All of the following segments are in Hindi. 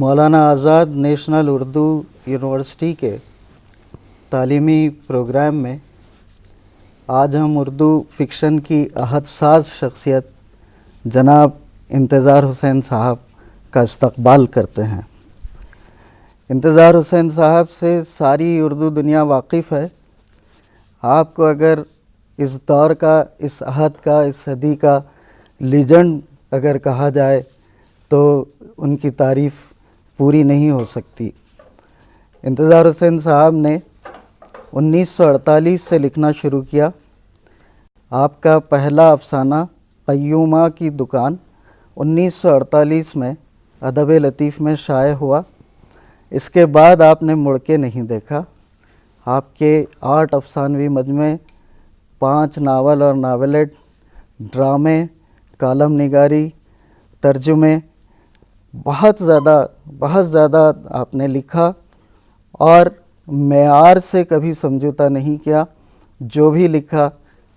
मौलाना आज़ाद नेशनल उर्दू यूनिवर्सिटी के तालीमी प्रोग्राम में आज हम उर्दू फ़िक्शन की अहद साज शख्सियत जनाब इंतज़ार हुसैन साहब का इस्तक़बाल करते हैं। इंतज़ार हुसैन साहब से सारी उर्दू दुनिया वाकिफ़ है। आपको अगर इस दौर का, इस अहद का, इस सदी का लीजेंड अगर कहा जाए तो उनकी तारीफ़ पूरी नहीं हो सकती। इंतज़ार हुसैन साहब ने 1948 से लिखना शुरू किया। आपका पहला अफसाना क़य्यूमा की दुकान 1948 में अदब लतीफ़ में शाये हुआ। इसके बाद आपने मुड़ के नहीं देखा। आपके 8 अफसानवी मजमे, 5 नावल और नावेलेट, ड्रामे, कालम निगारी, तर्जुमे, बहुत ज़्यादा आपने लिखा और मेयार से कभी समझौता नहीं किया। जो भी लिखा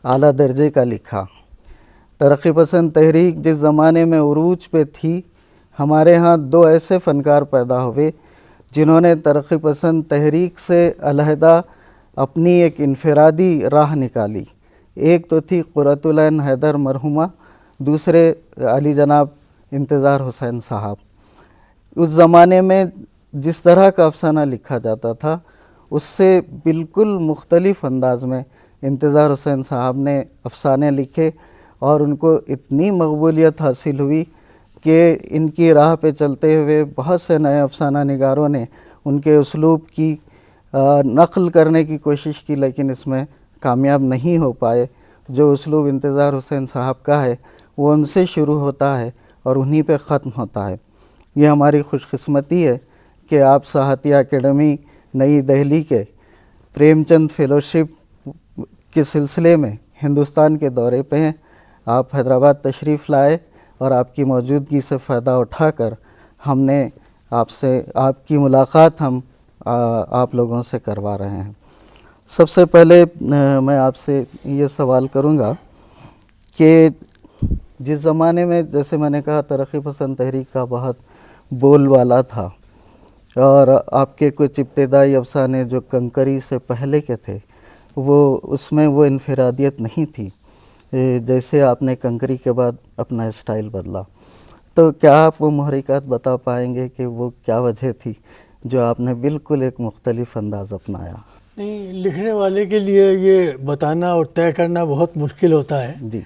आला दर्जे का लिखा। तरक्की पसंद तहरीक जिस ज़माने में उरूज पे थी, हमारे यहाँ 2 ऐसे फ़नकार पैदा हुए जिन्होंने तरक्की पसंद तहरीक से अलहदा अपनी एक इनफरादी राह निकाली। एक तो थी क़ुर्रतुल ऐन हैदर मरहुमा, दूसरे अली जनाब इंतज़ार हुसैन साहब। उस ज़माने में जिस तरह का अफसाना लिखा जाता था उससे बिल्कुल मुख्तलिफ़ अंदाज में इंतज़ार हुसैन साहब ने अफसाने लिखे और उनको इतनी मकबूलियत हासिल हुई कि इनकी राह पे चलते हुए बहुत से नए अफसाना निगारों ने उनके उसलूब की नक़ल करने की कोशिश की, लेकिन इसमें कामयाब नहीं हो पाए। जो उसलूब इंतज़ार हुसैन साहब का है वो उनसे शुरू होता है और उन्हीं पे ख़त्म होता है। ये हमारी खुशकिस्मती है कि आप साहतिया एकेडमी नई दिल्ली के प्रेमचंद फ़ेलोशिप के सिलसिले में हिंदुस्तान के दौरे पे हैं। आप हैदराबाद तशरीफ़ लाए और आपकी मौजूदगी से फ़ायदा उठाकर हमने आपकी मुलाकात हम आप लोगों से करवा रहे हैं। सबसे पहले मैं आपसे ये सवाल करूँगा कि जिस ज़माने में, जैसे मैंने कहा, तरक्की पसंद तहरीक का बहुत बोलबाला था और आपके कुछ इब्तदाई अफसाने जो कंकरी से पहले के थे वो उसमें वो इनफरादियत नहीं थी जैसे आपने कंकरी के बाद अपना स्टाइल बदला। तो क्या आप वो मुहरिकात बता पाएंगे कि वो क्या वजह थी जो आपने बिल्कुल एक मुख्तलिफ़ अंदाज़ अपनाया? नहीं, लिखने वाले के लिए ये बताना और तय करना बहुत मुश्किल होता है जी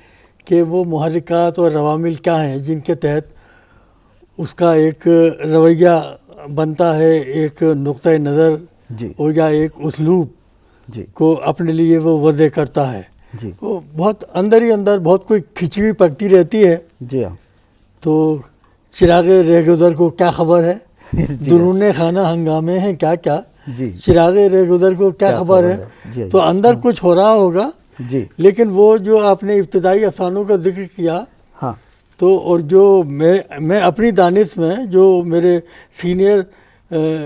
कि वो मुहरिकात और रवामिल क्या हैं जिनके तहत उसका एक रवैया बनता है, एक नुक्ता नज़र जी और या एक उसलूब जी को अपने लिए वो वज़े करता है। जी वो बहुत अंदर ही अंदर बहुत कोई खिचड़ी पकती रहती है। जी हाँ तो चिरागे रेगुज़र को क्या खबर है, जी दुरूने खाना हंगामे हैं क्या क्या, जी चिरागे रेगुज़र को क्या खबर है। जी तो अंदर कुछ हो रहा होगा, जी लेकिन वो जो आपने इब्तदाई अफसानों का जिक्र किया, हाँ तो और जो मैं अपनी दानिश में जो मेरे सीनियर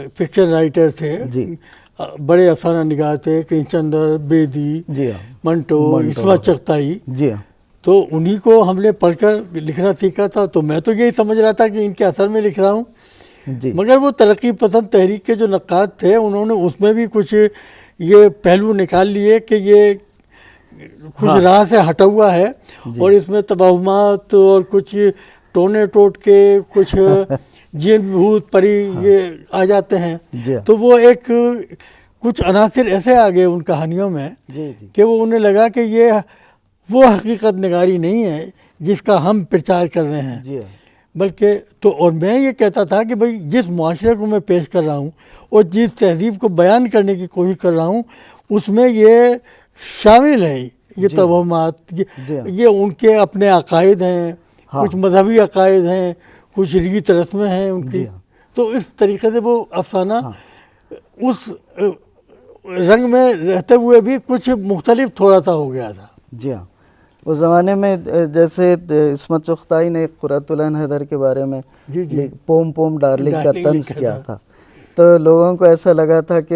फिक्शन राइटर थे, जी बड़े अफसाना निगार थे, कृष्णचंद्र बेदी, जी हाँ मंटो, इस्मत चगताई, जी हाँ तो उन्हीं को हमने पढ़कर लिखना सीखा था। तो मैं तो यही समझ रहा था कि इनके असर में लिख रहा हूँ, जी मगर वो तरक्की पसंद तहरीक के जो नक्काद थे उन्होंने उसमें भी कुछ ये पहलू निकाल लिए कि ये कुछ राह से हटा हुआ है और इसमें तबाहुमात और कुछ टोने टोट के कुछ जिन भूत परी ये आ जाते हैं। जी तो वो एक कुछ अनासिर ऐसे आ गए उन कहानियों में जी कि वो उन्हें लगा कि ये वो हकीकत निगारी नहीं है जिसका हम प्रचार कर रहे हैं, जी बल्कि तो और मैं ये कहता था कि भाई जिस मुआशरे को मैं पेश कर रहा हूँ और जिस तहजीब को बयान करने की कोशिश कर रहा हूँ उसमें ये शामिल है, ये तवहमात, ये उनके अपने अकायद हैं, कुछ मजहबी अकायद हैं, कुछ रीत रस्में हैं उनकी। तो इस तरीके से वो अफसाना उस रंग में रहते हुए भी कुछ मुख्तलिफ थोड़ा सा हो गया था। जी हाँ, उस ज़माने में जैसे इस्मत चगताई ने क़ुर्रतुल ऐन हैदर के बारे में पोम पोम डार्लिंग का तंज़ किया था, तो लोगों को ऐसा लगा था कि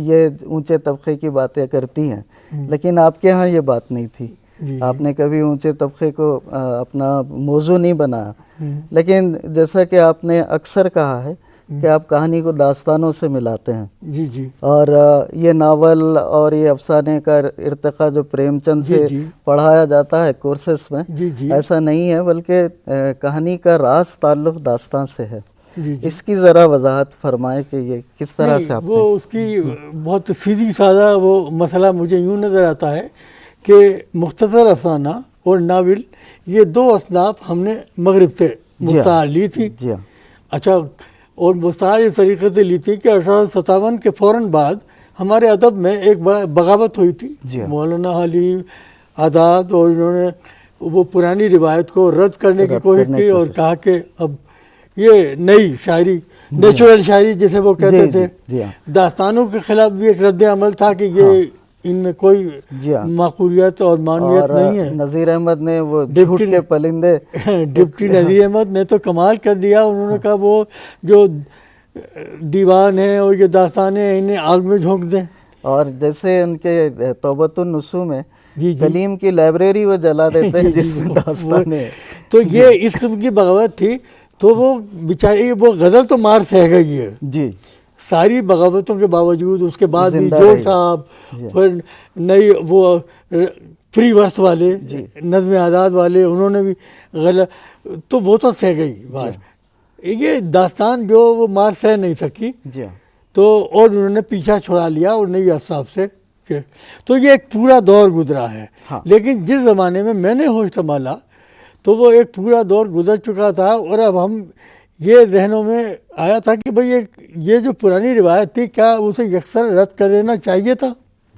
ये ऊंचे तबके की बातें करती हैं, लेकिन आपके यहाँ ये बात नहीं थी। आपने कभी ऊंचे तबके को अपना मौजू नहीं बनाया, लेकिन जैसा कि आपने अक्सर कहा है कि आप कहानी को दास्तानों से मिलाते हैं, जी जी और ये नावल और ये अफसाने का इर्तिका जो प्रेमचंद जी, से जी। पढ़ाया जाता है कोर्सेस में, जी जी ऐसा नहीं है, बल्कि कहानी का राज ताल्लुक़ दास्तान से है। जी जी। इसकी ज़रा वजाहत फरमाए कि ये किस तरह नहीं, से आपने। वो उसकी बहुत सीधी सादा वो मसला मुझे यूँ नज़र आता है कि मुख्तसर अफसाना और नावल ये दो असनाफ हमने मगरिब से जी हाँ। मुस्तार ली थी। जी हाँ। अच्छा, और मुस्तार इस तरीके से ली थी कि 1857 के फ़ौरन बाद हमारे अदब में एक बगावत हुई थी। जी हाँ। मौलाना हलीम आज़ाद और इन्होंने वो पुरानी रिवायत को रद्द करने की कोशिश की और कहा कि अब ये नई शायरी, नेचुरल शायरी जिसे वो कहते थे, जी हाँ। दास्तानों के खिलाफ भी एक रद्द अमल था कि ये इनमें कोई जी हाँ। माकूलियत और मानवियत नहीं है। नज़ीर अहमद ने वो झूठ के परिंदे डिप्टी नज़ीर अहमद ने तो कमाल कर दिया। उन्होंने कहा वो जो दीवान है और ये दास्तानें हैं इन्हें आग में झोंक दें। और जैसे उनके तौबतुन नुसू में जी जी कलीम की लाइब्रेरी वो जला देते हैं जिसमें दास्तानें। तो ये इस किस्म की बगावत थी। तो वो बेचारी वो गज़ल तो मार सह गई है जी, सारी बगावतों के बावजूद। उसके बाद भी जिंदा जोर रही। साहब, जी। फिर नई वो फ्री वर्स वाले, नज़्म आज़ाद वाले, उन्होंने भी गलत, तो वो तो सह गई बात। ये दास्तान जो वो मार सह नहीं सकी, जी हाँ। तो और उन्होंने पीछा छुड़ा लिया और नई असाब से। तो ये एक पूरा दौर गुजरा है। हाँ। लेकिन जिस ज़माने में मैंने होश संभाला तो वो एक पूरा दौर गुजर चुका था और अब हम ये जहनों में आया था कि भाई ये जो पुरानी रिवायत थी क्या उसे यकसर रद्द कर देना चाहिए था।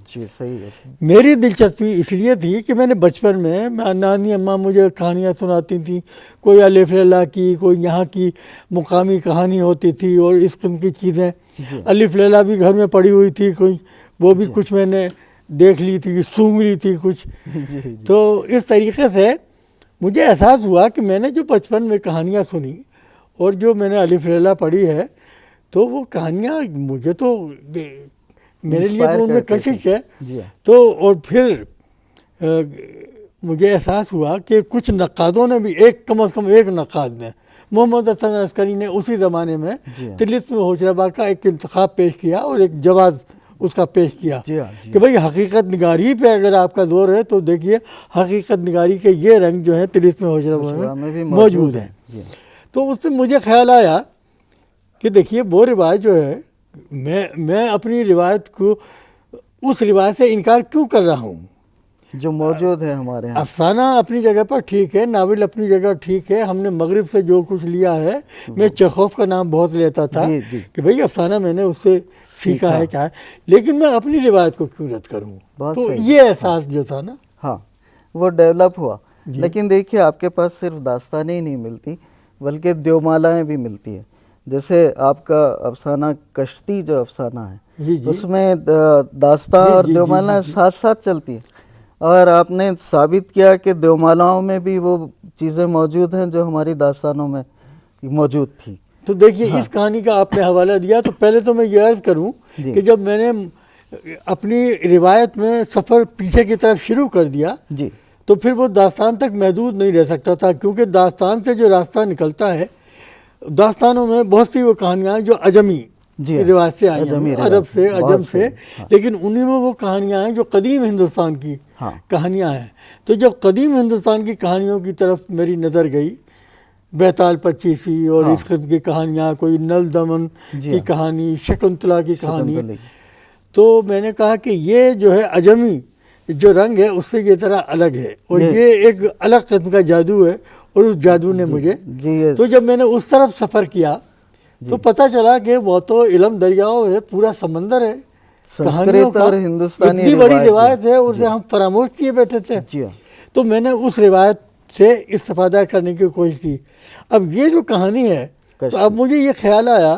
जी सही है। मेरी दिलचस्पी इसलिए थी कि मैंने बचपन में नानी अम्मा मुझे कहानियाँ सुनाती थी, कोई अलिफ लैला की, कोई यहाँ की मुकामी कहानी होती थी और इस किस्म की चीज़ें। अलिफ लैला भी घर में पड़ी हुई थी, कोई वो भी कुछ मैंने देख ली थी, सूंघ ली थी कुछ। तो इस तरीके से मुझे एहसास हुआ कि मैंने जो बचपन में कहानियाँ सुनी और जो मैंने अलिफ लैला पढ़ी है, तो वो कहानियाँ मुझे तो मेरे लिए तो उनमें कशिश है। तो और फिर मुझे एहसास हुआ कि कुछ नक्कादों ने भी, कम से कम एक नक्काद ने, मोहम्मद हसन अस्करी ने उसी ज़माने में तिलिस्म होशराबा का एक इंतखाब पेश किया और एक जवाब उसका पेश किया कि भाई हकीकत निगारी पे अगर आपका जोर है तो देखिए हकीकत निगारी के ये रंग जो है तिलिस्म होशराबा में मौजूद हैं। तो उससे मुझे ख्याल आया कि देखिए वो रिवायत जो है, मैं अपनी रिवायत को, उस रिवायत से इनकार क्यों कर रहा हूँ जो मौजूद है हमारे यहाँ। अफसाना अपनी जगह पर ठीक है, नावल अपनी जगह ठीक है, हमने मगरिब से जो कुछ लिया है, मैं चेखोव का नाम बहुत लेता था कि भाई अफसाना मैंने उससे सीखा है क्या है, लेकिन मैं अपनी रिवायत को क्यों रद्द करूँ। तो ये एहसास जो था ना, हाँ वो डेवलप हुआ। लेकिन देखिए आपके पास सिर्फ दास्तानें ही नहीं मिलती बल्कि द्योमालाएँ भी मिलती है। जैसे आपका अफसाना कश्ती जो अफसाना है उसमें दास्तां और द्योमालाएँ साथ साथ चलती हैं, और आपने साबित किया कि द्योमालाओं में भी वो चीज़ें मौजूद हैं जो हमारी दास्तानों में मौजूद थी। तो देखिए इस कहानी का आपने हवाला दिया, तो पहले तो मैं ये अर्ज़ करूं कि जब मैंने अपनी रिवायत में सफ़र पीछे की तरफ शुरू कर दिया जी, तो फिर वो दास्तान तक महदूद नहीं रह सकता था, क्योंकि दास्तान से जो रास्ता निकलता है, दास्तानों में बहुत सी वो कहानियाँ जो अजमी रिवाज से आई हैं, अरब से, अजम से, लेकिन उन्हीं में वो कहानियाँ हैं जो कदीम हिंदुस्तान की कहानियाँ हैं। तो जब कदीम हिंदुस्तान की कहानियों की तरफ मेरी नज़र गई, बेताल पच्चीसी और इस किस्म की कहानियाँ, कोई नल दमन की कहानी, शकुंतला की कहानी, तो मैंने कहा कि ये जो है अजमी जो रंग है उससे ये तरह अलग है और ये एक अलग किस्म का जादू है, और उस जादू ने मुझे, तो जब मैंने उस तरफ सफ़र किया तो पता चला कि वो तो इल्म दरियाओं है, पूरा समंदर है, संस्कृत और हिंदुस्तानी इतनी बड़ी रिवायत है, उसे हम फरामोश किए बैठे थे। तो मैंने उस रिवायत से इस्तेफादा करने की कोशिश की। अब ये जो कहानी है, तो अब मुझे ये ख्याल आया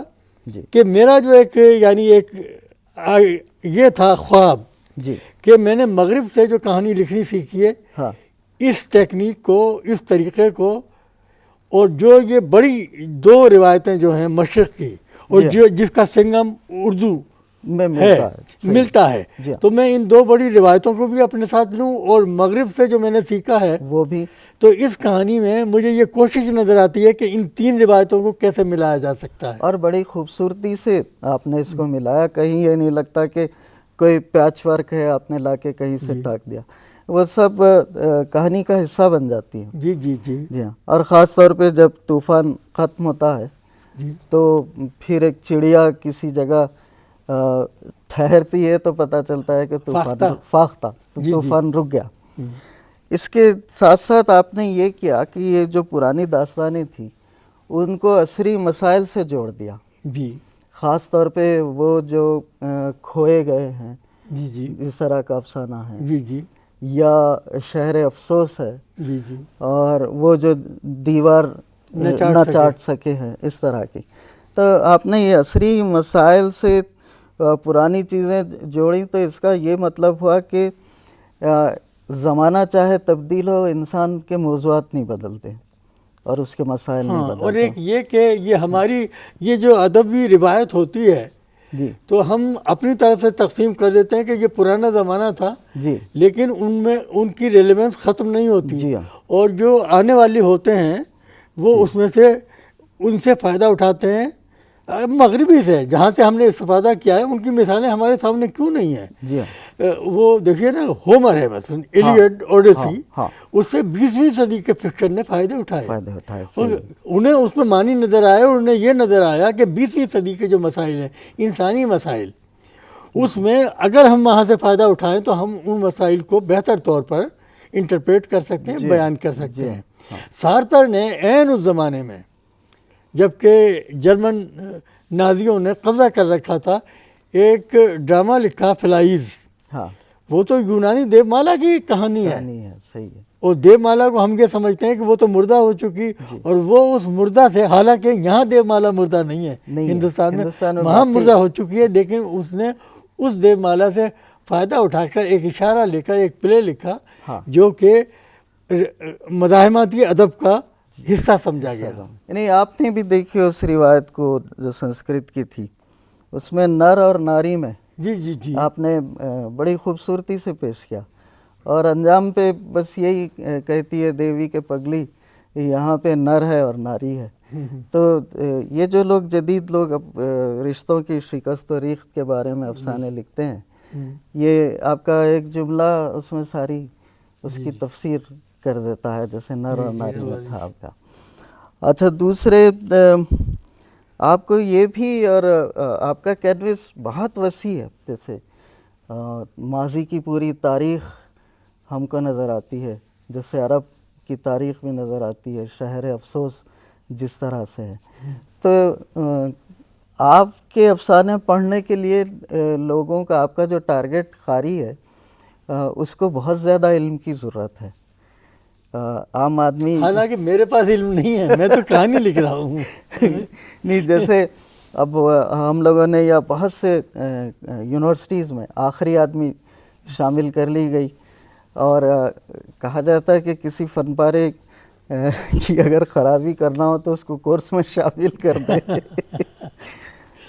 कि मेरा जो एक यानी एक ये था ख्वाब कि मैंने मगरिब से जो कहानी लिखनी सीखी है, इस टेक्निक को, इस तरीक़े को, और जो ये बड़ी दो रिवायतें जो हैं मशरिक़ की और जो जिसका संगम उर्दू में है, सही। मिलता है। जी हाँ। तो मैं इन दो बड़ी रिवायतों को भी अपने साथ लूँ और मगरिब से जो मैंने सीखा है वो भी। तो इस कहानी में मुझे ये कोशिश नज़र आती है कि इन तीन रिवायतों को कैसे मिलाया जा सकता है। और बड़ी खूबसूरती से आपने इसको मिलाया, कहीं ये नहीं लगता कि कोई पैच वर्क है आपने लाके कहीं से टाक दिया, वो सब कहानी का हिस्सा बन जाती है। जी जी जी जी हाँ। और ख़ास तौर पे जब तूफ़ान ख़त्म होता है जी तो फिर एक चिड़िया किसी जगह ठहरती है तो पता चलता है कि फाख्ता तो जी, तूफ़ान रुक गया। जी इसके साथ साथ आपने ये किया कि ये जो पुरानी दास्तानें थी उनको असरी मसाइल से जोड़ दिया, जी ख़ास तौर पे वो जो खोए गए हैं जी जी इस तरह का अफसाना है, जी जी या शहर अफसोस है, जी जी और वो जो दीवार न चाट सके हैं, इस तरह की। तो आपने ये असरी मसाइल से पुरानी चीज़ें जोड़ी, तो इसका ये मतलब हुआ कि ज़माना चाहे तब्दील हो, इंसान के मौज़ूआत नहीं बदलते और उसके मसाइल नहीं बदलते। और एक ये कि ये हमारी ये जो अदबी रिवायत होती है जी, तो हम अपनी तरफ से तकसीम कर देते हैं कि ये पुराना ज़माना था जी, लेकिन उनमें उनकी रेलेवेंस ख़त्म नहीं होती। जी हाँ। और जो आने वाली होते हैं वो उसमें से उनसे फ़ायदा उठाते हैं। मगरिबी से जहाँ से हमने इस्तेफादा किया है उनकी मिसालें हमारे सामने क्यों नहीं है। जी हाँ। वो देखिए ना, होमर है मतलब इलियड ओडेसी, हाँ। उससे 20वीं सदी के फिक्शन ने फ़ायदे उठाए। सही। उन्हें उसमें मानी नज़र आया और उन्हें ये नज़र आया कि 20वीं सदी के जो मसाइल हैं, इंसानी मसाइल, उसमें अगर हम वहाँ से फ़ायदा उठाएं तो हम उन मसाइल को बेहतर तौर पर इंटरप्रेट कर सकते हैं, बयान कर सकते हैं। सारतर ने ऐन उस ज़माने में जबकि जर्मन नाजियों ने कब्जा कर रखा था, एक ड्रामा लिखा फ्लाइज। हाँ, वो तो यूनानी देवमाला की कहानी है। सही है। और देवमाला को हम ये समझते हैं कि वो तो मुर्दा हो चुकी, और वो उस मुर्दा से, हालांकि यहाँ देवमाला मुर्दा नहीं है, हिंदुस्तान में वहाँ मुर्दा हो चुकी है, लेकिन उसने उस देवमाला से फ़ायदा उठाकर एक इशारा लेकर एक प्ले लिखा। हाँ। जो कि मज़ाहमती अदब का हिस्सा समझा गया। नहीं, आपने भी देखी उस रिवायत को जो संस्कृत की थी, उसमें नर और नारी में जी जी जी आपने बड़ी खूबसूरती से पेश किया, और अंजाम पे बस यही कहती है देवी के पगली, यहाँ पे नर है और नारी है। तो ये जो लोग जदीद लोग अब रिश्तों की शिकस्त और रीख्त के बारे में अफसाने लिखते हैं, ये आपका एक जुमला उसमें सारी उसकी तफसीर कर देता है, जैसे नर और नारी में था आपका। अच्छा, दूसरे आपको ये भी, और आपका कैनवस बहुत वसी है, जैसे माजी की पूरी तारीख़ हमको नज़र आती है, जैसे अरब की तारीख़ भी नज़र आती है, शहर अफसोस जिस तरह से है। तो आपके अफसाने पढ़ने के लिए लोगों का, आपका जो टारगेट कारी है, उसको बहुत ज़्यादा इल्म की ज़रूरत है। आम आदमी, हालांकि मेरे पास इल्म नहीं है, मैं तो कहानी लिख रहा हूँ। नहीं, जैसे अब हम लोगों ने, या बहुत से यूनिवर्सिटीज़ में आखिरी आदमी शामिल कर ली गई, और कहा जाता है कि किसी फन पारे की अगर ख़राबी करना हो तो उसको कोर्स में शामिल कर दें।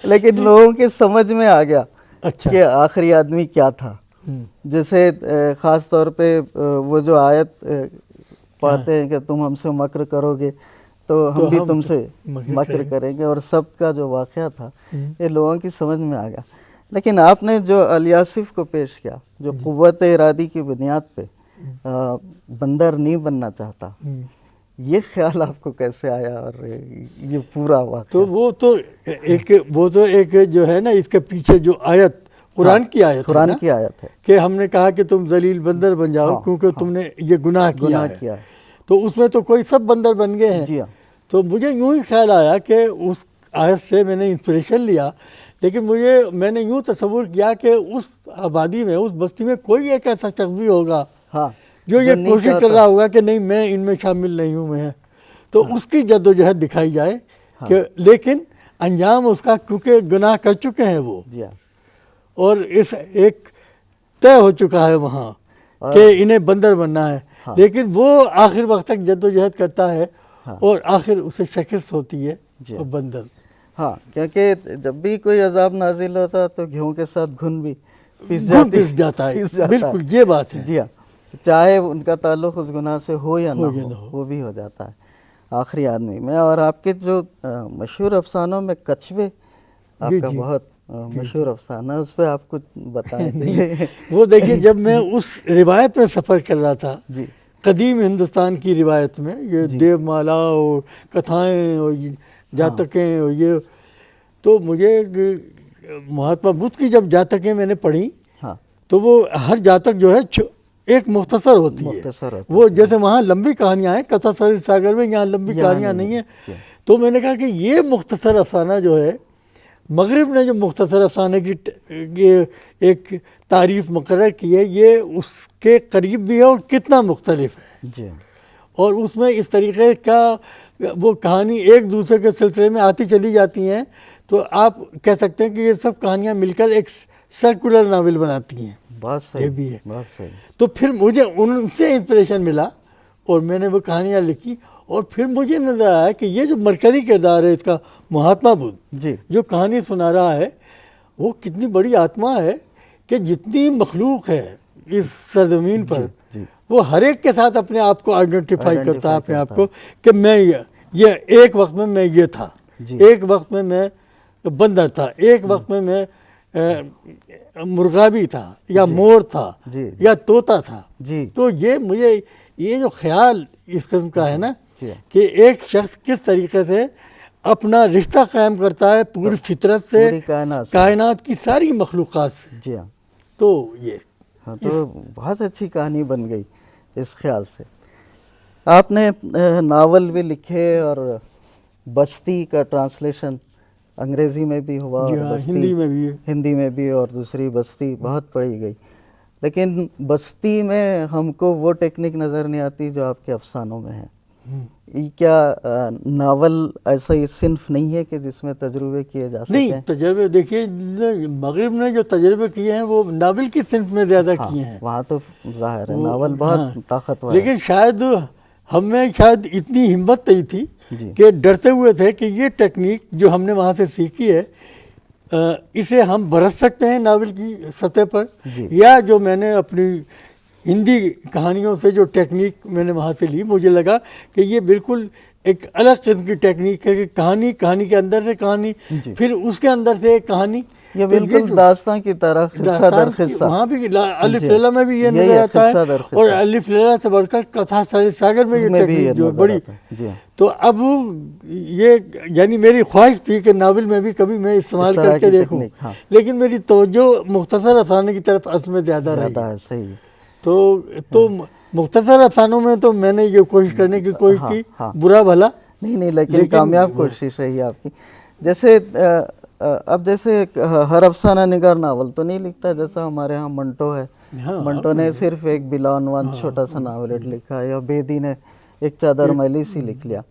लेकिन लोगों के समझ में आ गया कि आखिरी आदमी क्या था। जैसे ख़ास तौर पे वो जो आयत पढ़ते हैं कि तुम हमसे मक्र करोगे तो हम भी तुमसे मक्र करेंगे, और सब का जो वाक़या था ये लोगों की समझ में आ गया। लेकिन आपने जो अल-यासिफ को पेश किया, जो क़ुव्वत इरादी की बुनियाद पे बंदर नहीं बनना चाहता, ये ख्याल आपको कैसे आया, और ये पूरा वाक़या? तो वो तो एक जो है ना, इसके पीछे जो आयत कुरान की आयत, कुरान की आयत है कि हमने कहा कि तुम जलील बंदर बन जाओ, क्योंकि तुमने ये गुनाह किया है। तो उसमें तो कोई सब बंदर बन गए हैं। जी हाँ। तो मुझे यूँ ही ख्याल आया कि उस आयत से मैंने इंस्पिरेशन लिया, लेकिन मैंने यूँ तस्वुर किया कि उस आबादी में, उस बस्ती में कोई एक ऐसा शख्स भी होगा जो ये कोशिश कर रहा होगा कि नहीं, मैं इनमें शामिल नहीं हूँ मैं। तो उसकी जद्दोजहद दिखाई जाए कि, लेकिन अंजाम उसका, क्योंकि गुनाह कर चुके हैं वो, और इस एक तय हो चुका है वहाँ कि इन्हें बंदर बनना है। लेकिन वो आखिर वक्त तक जद्दोजहद करता है, और आखिर उसे शिकस्त होती है और बंदर। हाँ, क्योंकि जब भी कोई अजाब नाजिल होता तो घियों के साथ घुन भी पिस जाता है। पिस जाता बिल्कुल ये बात है। जी हाँ, चाहे उनका ताल्लुक उस गुनाह से हो या ना या ना हो, हो। वो भी हो जाता है आखिरी आदमी में। और आपके जो मशहूर अफसानों में कछुए आपका जी। बहुत मशहूर अफसाना है, उस पर आप कुछ बताएं। नहीं, वो देखिए जब मैं उस रिवायत में सफ़र कर रहा था, जी कदीम हिंदुस्तान की रिवायत में, ये जी। देवमाला और कथाएं और ये जातकें और ये, तो मुझे महात्मा बुद्ध की जब जातकें मैंने पढ़ी, हाँ, तो वो हर जातक जो है एक मुख्तसर होती है। मुख्तसर होती वो जैसे वहाँ लंबी कहानियाँ हैं कथा सागर में, यहाँ लंबी कहानियाँ नहीं है। जी। तो मैंने कहा कि ये मुख्तसर अफसाना जो है, मगरिब ने जो मुख्तसर अफसाने की ये एक तारीफ़ मुकर्रर की है, ये उसके करीब भी है और कितना मुख्तलिफ है। जी और उसमें इस तरीके का वो कहानी एक दूसरे के सिलसिले में आती चली जाती हैं, तो आप कह सकते हैं कि ये सब कहानियाँ मिलकर एक सर्कुलर नावल बनाती हैं। बहुत सही, ये भी है। बहुत सही। तो फिर मुझे उनसे इंस्पिरेशन मिला और मैंने वो कहानियाँ लिखी, और फिर मुझे नज़र आया कि ये जो मरकज़ी किरदार है इसका, महात्मा बुद्ध जी जो कहानी सुना रहा है, वो कितनी बड़ी आत्मा है कि जितनी मखलूक है इस सरजमीन पर, जी। वो हर एक के साथ अपने आप को आइडेंटिफाई करता है, अपने आप करता को कि मैं ये एक वक्त में मैं ये था, जी। एक वक्त में मैं बंदर था, एक वक्त में मैं मुर्गाबी था या मोर था जी। या तोता था। जी तो ये मुझे ये जो ख्याल इस किस्म का है ना, जी। कि एक शख्स किस तरीके से अपना रिश्ता कायम करता है पूरी फितरत से, पूरी कायनात से। कायनात की सारी मखलूक़ात से, जी हाँ, तो ये हाँ, तो बहुत अच्छी कहानी बन गई इस ख्याल से। आपने नावल भी लिखे और बस्ती का ट्रांसलेशन अंग्रेज़ी में भी हुआ जी और हाँ, बस्ती हिंदी में भी और दूसरी बस्ती बहुत पढ़ी गई। लेकिन बस्ती में हमको वो टेक्निक नज़र नहीं आती जो आपके अफसानों में है। ये क्या नावल ऐसा ही सिन्फ नहीं है कि जिसमें तजुर्बे किए जा सकें? नहीं, तजर्बे देखिए, मगरिब ने जो तजर्बे किए हैं वो नावल की सिन्फ में ज़्यादा किए हैं। वहाँ तो जाहिर है नावल बहुत ताकतवर है। लेकिन शायद हमें शायद इतनी हिम्मत नहीं थी जी। कि डरते हुए थे कि ये टेक्निक जो हमने वहाँ से सीखी है, इसे हम बरत सकते हैं नावल की सतह पर, या जो मैंने अपनी हिंदी कहानियों से जो टेक्निक मैंने वहाँ से ली, मुझे लगा कि ये बिल्कुल एक अलग किस्म की टेक्निक है कि कहानी के अंदर से कहानी, फिर उसके अंदर से एक कहानी, ये बिल्कुल दास्तां की तरह किस्सा दर किस्सा। वहाँ भी अलिफ लैला में भी ये नजर आता है, और अलिफ लैला से बढ़कर कथा सागर में ये टेक्निक जो बड़ी। तो अब ये यानी मेरी ख्वाहिश थी कि नावल में भी कभी मैं इस्तेमाल करके देखूं, लेकिन मेरी तवज्जो मुख्तसर अफसाने की तरफ असल में ज़्यादा है। सही। तो मुख्तसर अफसानों में तो मैंने ये कोशिश करने की कोशिश की, बुरा भला नहीं, लेकिन कामयाब कोशिश रही आपकी। जैसे अब जैसे हर अफसाना निगार नावल तो नहीं लिखता, जैसा हमारे यहाँ मंटो है। मंटो ने सिर्फ एक बिलानवान छोटा सा नावलेट लिखा, या बेदी ने एक चादर मैली सी लिख लिया।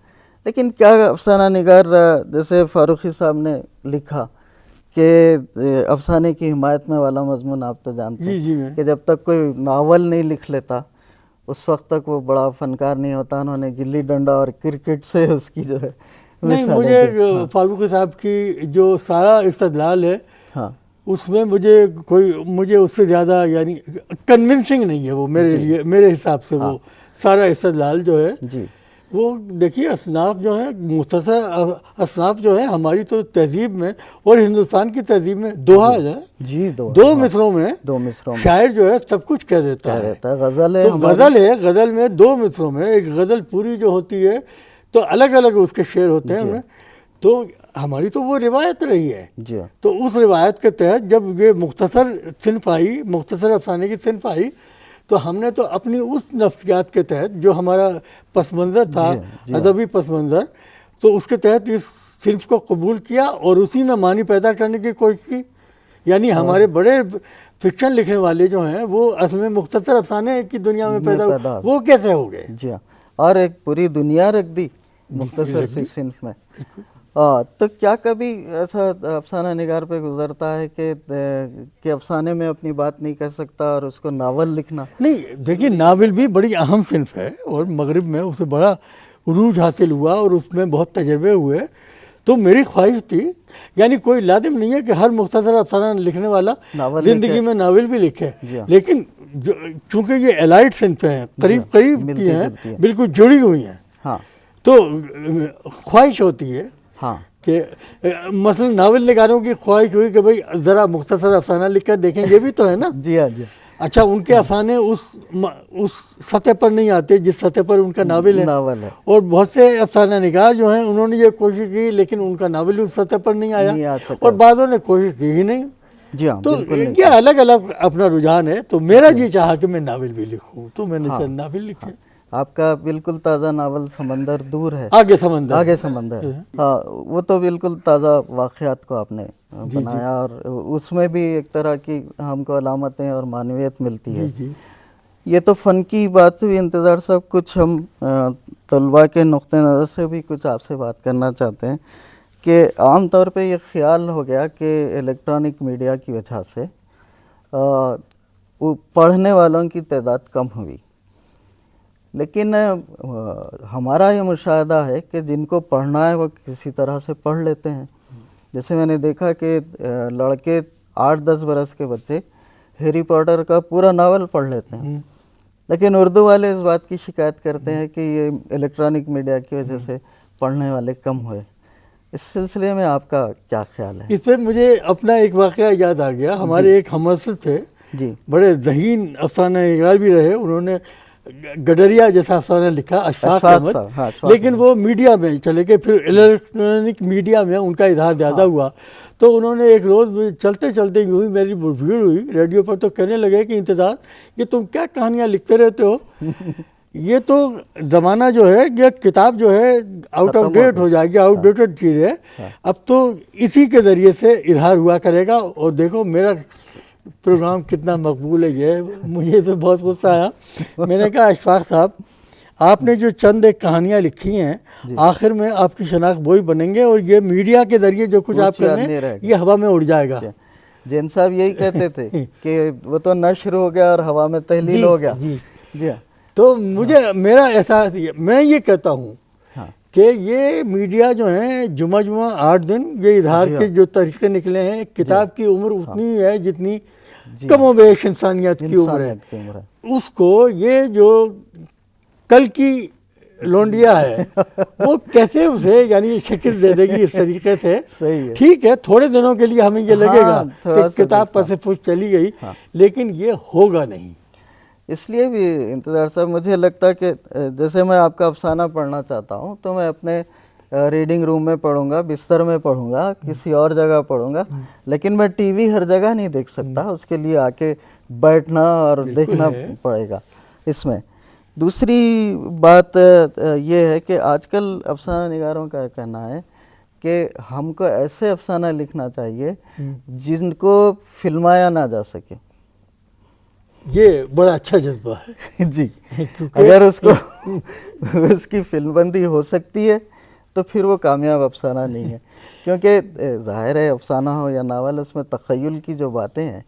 लेकिन क्या अफसाना निगार जैसे फारूकी साहब ने लिखा कि अफसाने की हिमायत में वाला मजमून आप तो जानते हैं कि जब तक कोई नावल नहीं लिख लेता उस वक्त तक वो बड़ा फनकार नहीं होता। उन्होंने गिल्ली डंडा और क्रिकेट से उसकी जो है नहीं, मुझे फारूकी साहब की जो सारा इस्तदलाल है, उसमें मुझे उससे ज़्यादा यानी कन्विंसिंग नहीं है वो मेरे लिए, मेरे हिसाब से। वो सारा इस्तदलाल जो है जी, वो देखिए, असनाफ जो है, मुख्तसर असनाफ जो है हमारी तो तहजीब में और हिंदुस्तान की तहजीब में दोहा है जी, दो मिसरों में शायर जो है सब कुछ कह देता है। गज़ल है, तो गज़ल में 2 मिसरों में एक गज़ल पूरी जो होती है तो अलग अलग उसके शेर होते हैं उनमें। तो हमारी तो वो रिवायत रही है जी। तो उस रिवायत के तहत जब ये मुख्तसर सिन्फ आई, मुख्तसर अफसाने की सिन्फ आई, तो हमने तो अपनी उस नफ्सियात के तहत जो हमारा पस मंज़र था, अदबी पस मंज़र, तो उसके तहत इस सिन्फ को कबूल किया और उसी में मानी पैदा करने की कोशिश की। यानी हमारे बड़े फिक्शन लिखने वाले जो हैं वो असल में मुख्तसर अफसाने की दुनिया में पैदा वो कैसे हो गए जी। और एक पूरी दुनिया रख दी मुख्तसर सी सिन्फ में। तो क्या कभी ऐसा अफसाना निगार पे गुजरता है कि अफसाने में अपनी बात नहीं कह सकता और उसको नावल लिखना? नहीं, देखिए, नावल भी बड़ी अहम सिन्फ है और मगरिब में उसे बड़ा उरूज हासिल हुआ और उसमें बहुत तजर्बे हुए। तो मेरी ख्वाहिश थी, यानी कोई लाजिम नहीं है कि हर मुख्तसर अफसाना लिखने वाला नावल ज़िंदगी में नावल भी लिखे, जी हाँ। लेकिन चूँकि ये एलाइड सिंफ हैं, करीब करीब की मिलती जुलती हैं, हैं। बिल्कुल जुड़ी हुई हैं, हाँ तो ख्वाहिश होती है हाँ कि मसलन नावल निगारों की ख्वाहिश हुई कि भाई ज़रा मुख्तसर अफसाना लिख कर देखें, ये भी तो है ना। जी हाँ जी हाँ। अच्छा, उनके अफसाने उस सतह पर नहीं आते जिस सतह पर उनका नावल है, नावल है। और बहुत से अफसाना निगार जो हैं उन्होंने ये कोशिश की, लेकिन उनका नावल उस सतह पर नहीं नहीं आ आया, सका। और बादों ने कोशिश की ही नहीं। जी हाँ तो बिल्कुल नहीं। ये अलग अलग अपना रुझान है। तो मेरा जी चाहा कि मैं नावल भी लिखूं, तो मैंने चंद नावल लिखे। आपका बिल्कुल ताज़ा नावल समंदर दूर है, आगे समंदर, आगे समंदर। हाँ, वो तो बिल्कुल ताज़ा वाक़यात को आपने बनाया, और उसमें भी एक तरह की हमको अलामतें और मानवियत मिलती है। जी। ये तो फ़न की बात हुई इंतज़ार साहब, कुछ हम तलबा के नुक़्ते नज़र से भी कुछ आपसे बात करना चाहते हैं कि आम तौर पे ये ख़्याल हो गया कि इलेक्ट्रॉनिक मीडिया की वजह से वो पढ़ने वालों की तादाद कम हुई, लेकिन हमारा ये मुशाहदा है कि जिनको पढ़ना है वो किसी तरह से पढ़ लेते हैं। जैसे मैंने देखा कि लड़के 8-10 बरस के बच्चे हैरी पॉटर का पूरा नावल पढ़ लेते हैं, लेकिन उर्दू वाले इस बात की शिकायत करते हैं कि ये इलेक्ट्रॉनिक मीडिया की वजह से पढ़ने वाले कम हुए। इस सिलसिले में आपका क्या ख्याल है? इस पर मुझे अपना एक वाक़या याद आ गया। हमारे एक हमअसर थे जी, बड़े ज़हीन अफसाना निगार भी रहे, उन्होंने गडरिया जैसा अफसाना लिखा, अशफाक अहमद, हाँ, लेकिन वो मीडिया में चले गए, फिर इलेक्ट्रॉनिक मीडिया में उनका इजहार ज़्यादा हुआ। तो उन्होंने एक रोज़ चलते चलते यूँ ही मेरी भीड़ हुई रेडियो पर, तो कहने लगे कि इंतज़ार, ये तुम क्या कहानियाँ लिखते रहते हो, ये तो ज़माना जो है, ये किताब जो है आउट ऑफ डेट हो जाएगी, आउटडेटेड चीज़ है, अब तो इसी के ज़रिए से इजहार हुआ करेगा। और देखो मेरा प्रोग्राम कितना मकबूल है, ये मुझे तो बहुत गुस्सा आया। मैंने कहा अशफाक साहब, आपने जो चंद एक कहानियाँ लिखी हैं, आखिर में आपकी शनाख्त वही बनेंगे, और ये मीडिया के ज़रिए जो कुछ आप कर रहे हैं ये हवा में उड़ जाएगा। जैन साहब यही कहते थे कि वो तो नश्र हो गया और हवा में तहलील हो गया। जी जी हाँ। तो मुझे मेरा एहसास, मैं ये कहता हूँ कि ये मीडिया जो है जुमा 8 दिन ये इजहार के जो तरीके निकले हैं, किताब की उम्र उतनी ही है जितनी कमोबेश इंसानियत की उम्र है। उसको ये जो कल की लोंडिया है वो कैसे उसे यानी शक्ल दे देगी इस तरीके से। सही है। ठीक है, थोड़े दिनों के लिए हमें ये लगेगा कि किताब पर से फुस चली गई, लेकिन ये होगा नहीं। इसलिए भी इंतज़ार साहब मुझे लगता है कि जैसे मैं आपका अफसाना पढ़ना चाहता हूँ तो मैं अपने रीडिंग रूम में पढ़ूंगा, बिस्तर में पढ़ूंगा, किसी और जगह पढ़ूंगा, लेकिन मैं टीवी हर जगह नहीं देख सकता, उसके लिए आके बैठना और देखना पड़ेगा। इसमें दूसरी बात ये है कि आजकल अफसाना निगारों का कहना है कि हमको ऐसे अफसाना लिखना चाहिए जिनको फिल्माया ना जा सके। ये बड़ा अच्छा जज्बा है जी। अगर उसको उसकी फिल्मबंदी हो सकती है तो फिर वो कामयाब अफसाना नहीं है, क्योंकि ज़ाहिर है अफसाना हो या नावल, उसमें तख़य्युल की जो बातें हैं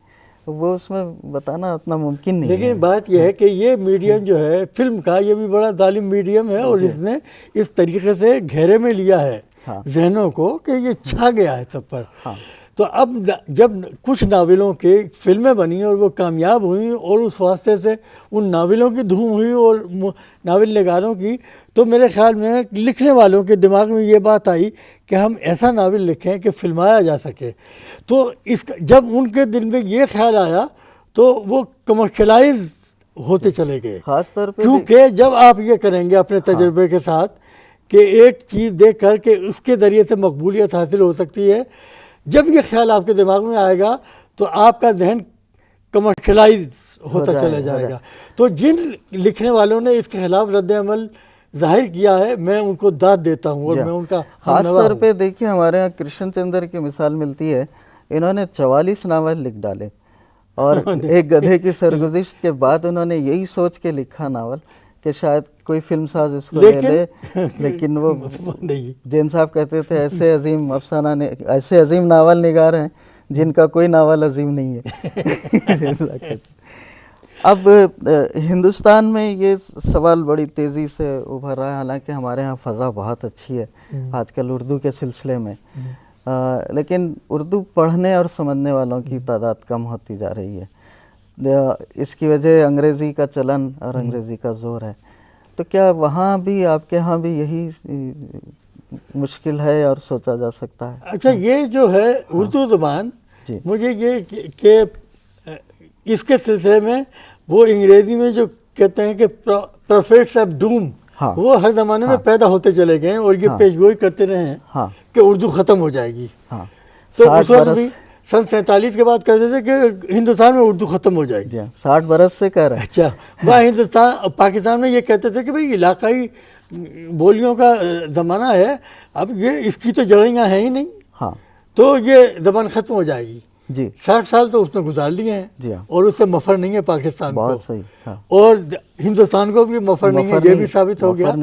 वो उसमें बताना उतना मुमकिन नहीं है। लेकिन बात यह है कि ये मीडियम जो है फिल्म का, ये भी बड़ा जालिम मीडियम है, और इसने इस तरीके से घेरे में लिया है जहनों को कि ये छा गया है सब पर। तो अब जब कुछ नावलों की फिल्में बनी और वो कामयाब हुई, और उस वास्ते से उन नावलों की धूम हुई और नावल निगारों की, तो मेरे ख्याल में लिखने वालों के दिमाग में ये बात आई कि हम ऐसा नावल लिखें कि फिल्माया जा सके। तो जब उनके दिल में ये ख्याल आया तो वो कमर्शलाइज होते चले गए। ख़ास तौर पे क्योंकि जब आप ये करेंगे अपने तजर्बे के साथ कि एक चीज़ देख कर के उसके ज़रिए से मकबूलियत हासिल हो सकती है, जब ये ख्याल आपके दिमाग में आएगा तो आपका जहन कमर्शलाइज होता चला जाएगा। तो जिन लिखने वालों ने इसके खिलाफ रद्द अमल जाहिर किया है, मैं उनको दाद देता हूँ, और मैं उनका ख़ास तौर पे देखिए हमारे यहाँ कृष्ण चंद्र की मिसाल मिलती है। इन्होंने 44 नावल लिख डाले, और एक गधे की सरगुज़िश्त के बाद उन्होंने यही सोच के लिखा नावल कि शायद कोई फिल्म साज इसको ले ले, लेकिन वो नहीं। जैन साहब कहते थे ऐसे अजीम अफसाना ने, ऐसे अजीम नावल निगार हैं जिनका कोई नावल अजीम नहीं है। अब हिंदुस्तान में ये सवाल बड़ी तेज़ी से उभर रहा है, हालांकि हमारे यहाँ फ़ज़ा बहुत अच्छी है आजकल उर्दू के सिलसिले में, लेकिन उर्दू पढ़ने और समझने वालों की तादाद कम होती जा रही है। इसकी वजह अंग्रेज़ी का चलन और अंग्रेज़ी का ज़ोर है। तो क्या वहाँ भी, आपके यहाँ भी यही मुश्किल है और सोचा जा सकता है? अच्छा, ये जो है उर्दू ज़ुबान, मुझे ये कि इसके सिलसिले में वो अंग्रेज़ी में जो कहते हैं कि प्रोफेट्स ऑफ डूम, हाँ, वो हर ज़माने में पैदा होते चले गए हैं और ये पेशगोई करते रहे हैं कि उर्दू ख़त्म हो जाएगी। तो उस वक्त भी सन 47 के बाद कहते थे कि हिंदुस्तान में उर्दू ख़त्म हो जाएगी। 60 बरस से कह रहे हैं। अच्छा, वह हिंदुस्तान पाकिस्तान में ये कहते थे कि भाई इलाकाई बोलियों का ज़माना है, अब ये इसकी तो जड़ें यहाँ है ही नहीं, तो ये ज़बान ख़त्म हो जाएगी जी। 60 साल तो उसने गुजार लिए हैं जी, और उससे मफर नहीं है पाकिस्तान को, बहुत सही, और हिंदुस्तान को भी मफर नहीं है, ये भी साबित हो गया।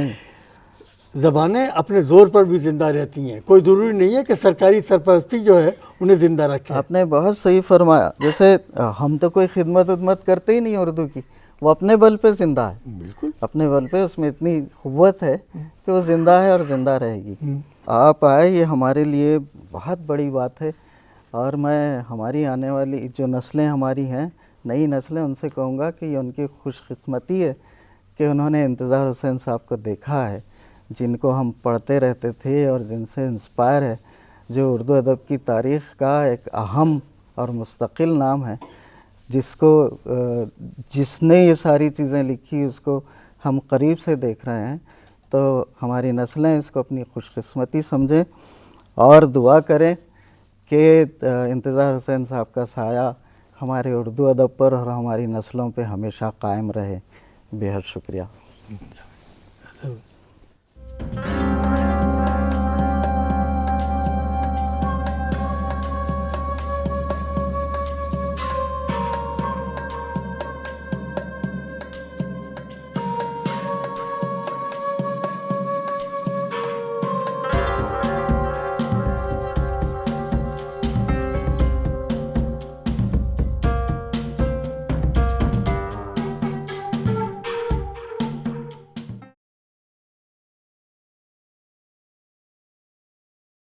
ज़बानें अपने ज़ोर पर भी ज़िंदा रहती हैं, कोई ज़रूरी नहीं है कि सरकारी सरपरस्ती जो है उन्हें ज़िंदा रखे। आपने बहुत सही फरमाया, जैसे हम तो कोई खिदमत उदमत करते ही नहीं उर्दू की, वो अपने बल पे ज़िंदा है, बिल्कुल अपने बल पे, उसमें इतनी क़ुव्वत है कि वो ज़िंदा है और ज़िंदा रहेगी। आप आए, ये हमारे लिए बहुत बड़ी बात है, और मैं हमारी आने वाली जो नस्लें हमारी हैं, नई नस्लें, उनसे कहूँगा कि ये उनकी खुशकिस्मती है कि उन्होंने इंतज़ार हुसैन साहब को देखा है, जिनको हम पढ़ते रहते थे और जिनसे इंस्पायर है, जो उर्दू अदब की तारीख़ का एक अहम और मुस्तकिल नाम है, जिसने ये सारी चीज़ें लिखी उसको हम करीब से देख रहे हैं। तो हमारी नस्लें इसको अपनी खुशकिस्मती समझें और दुआ करें कि इंतज़ार हुसैन साहब का साया हमारे उर्दू अदब पर और हमारी नस्लों पे हमेशा कायम रहे। बेहद शुक्रिया।